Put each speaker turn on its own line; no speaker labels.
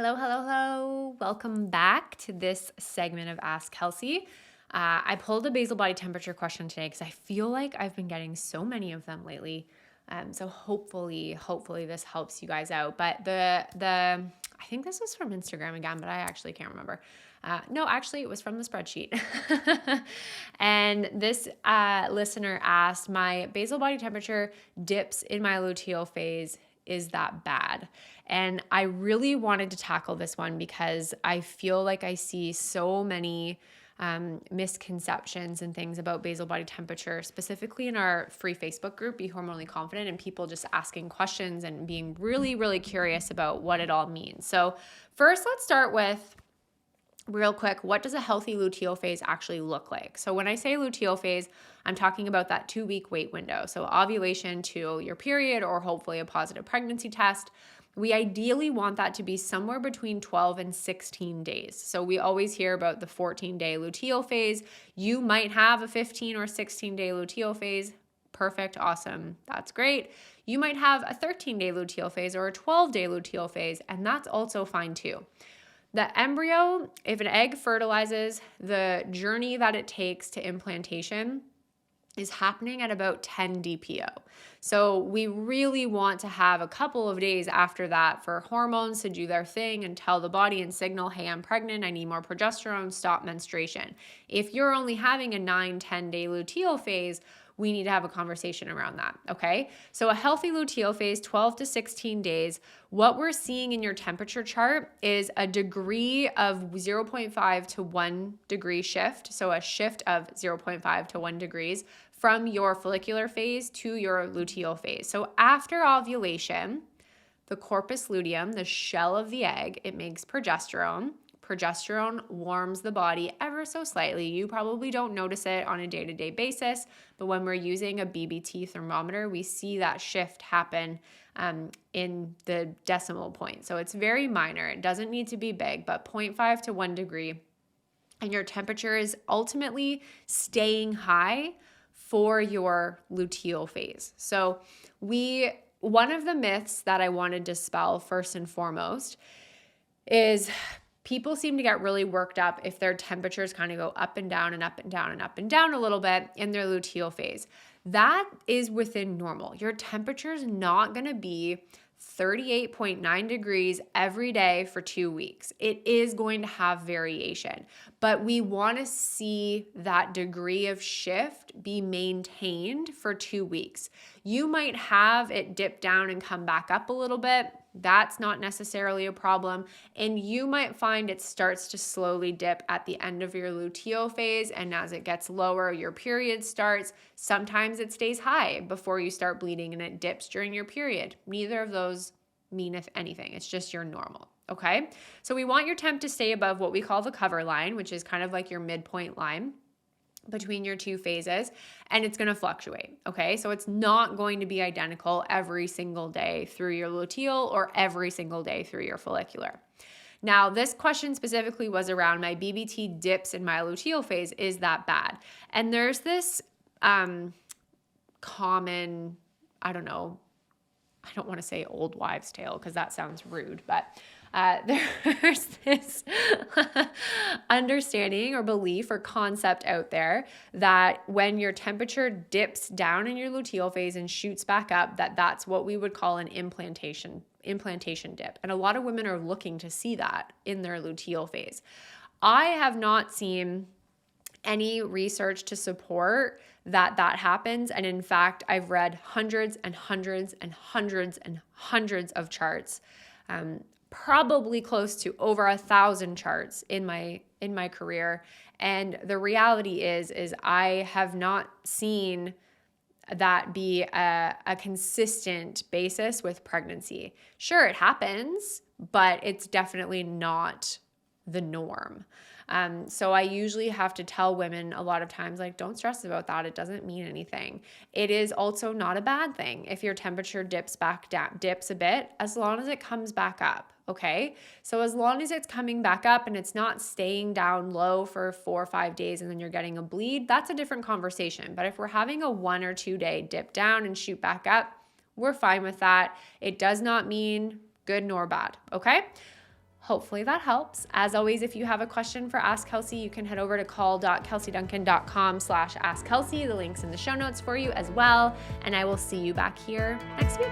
Hello, hello, hello. Welcome back to this segment of Ask Kelsey. I pulled a basal body temperature question today because I feel like I've been getting so many of them lately. So hopefully this helps you guys out. But I think this was from Instagram again, but I actually can't remember. No, actually it was from the spreadsheet. And this listener asked, my basal body temperature dips in my luteal phase. Is that bad? And I really wanted to tackle this one because I feel like I see so many misconceptions and things about basal body temperature, specifically in our free Facebook group, Be Hormonally Confident, and people just asking questions and being really, really curious about what it all means. So first, let's start with real quick, what does a healthy luteal phase actually look like? So when I say luteal phase, I'm talking about that 2-week wait window. So ovulation to your period or hopefully a positive pregnancy test. We ideally want that to be somewhere between 12 and 16 days. So we always hear about the 14-day luteal phase. You might have a 15 or 16-day luteal phase. Perfect, awesome, that's great. You might have a 13-day luteal phase or a 12-day luteal phase, and that's also fine too. The embryo, if an egg fertilizes, the journey that it takes to implantation is happening at about 10 DPO. So we really want to have a couple of days after that for hormones to do their thing and tell the body and signal, hey, I'm pregnant, I need more progesterone, stop menstruation. If you're only having a 9-10 day luteal phase, we need to have a conversation around that, okay? So a healthy luteal phase, 12 to 16 days, what we're seeing in your temperature chart is a degree of 0.5 to 1 degree shift, so a shift of 0.5 to 1 degrees from your follicular phase to your luteal phase. So after ovulation, the corpus luteum, the shell of the egg, it makes progesterone. Progesterone warms the body ever so slightly. You probably don't notice it on a day-to-day basis, but when we're using a BBT thermometer, we see that shift happen in the decimal point. So it's very minor. It doesn't need to be big, but 0.5 to 1 degree. And your temperature is ultimately staying high for your luteal phase. So one of the myths that I want to dispel first and foremost is people seem to get really worked up if their temperatures kind of go up and down and up and down and up and down a little bit in their luteal phase. That is within normal. Your temperature is not going to be 38.9 degrees every day for 2 weeks. It is going to have variation, but we want to see that degree of shift be maintained for 2 weeks. You might have it dip down and come back up a little bit. That's not necessarily a problem. And you might find it starts to slowly dip at the end of your luteal phase. And as it gets lower, your period starts. Sometimes it stays high before you start bleeding and it dips during your period. Neither of those mean if anything. It's just your normal. Okay. So we want your temp to stay above what we call the cover line, which is kind of like your midpoint line between your two phases, and it's going to fluctuate, okay? So it's not going to be identical every single day through your luteal or every single day through your follicular. Now, this question specifically was around my BBT dips in my luteal phase. Is that bad? And there's this common, I don't want to say old wives' tale because that sounds rude, but there's this understanding or belief or concept out there that when your temperature dips down in your luteal phase and shoots back up, that's what we would call an implantation dip. And a lot of women are looking to see that in their luteal phase. I have not seen any research to support that happens. And in fact, I've read hundreds and hundreds and hundreds and hundreds of charts, probably close to over 1,000 charts in my career. And the reality is I have not seen that be a consistent basis with pregnancy. Sure, it happens, but it's definitely not the norm. So I usually have to tell women a lot of times, like, don't stress about that. It doesn't mean anything. It is also not a bad thing if your temperature dips a bit, as long as it comes back up. Okay. So as long as it's coming back up and it's not staying down low for 4 or 5 days and then you're getting a bleed, that's a different conversation. But if we're having a 1 or 2 day dip down and shoot back up, we're fine with that. It does not mean good nor bad. Okay. Hopefully that helps. As always, if you have a question for Ask Kelsey, you can head over to call.kelseyduncan.com/askkelsey. The link's in the show notes for you as well. And I will see you back here next week.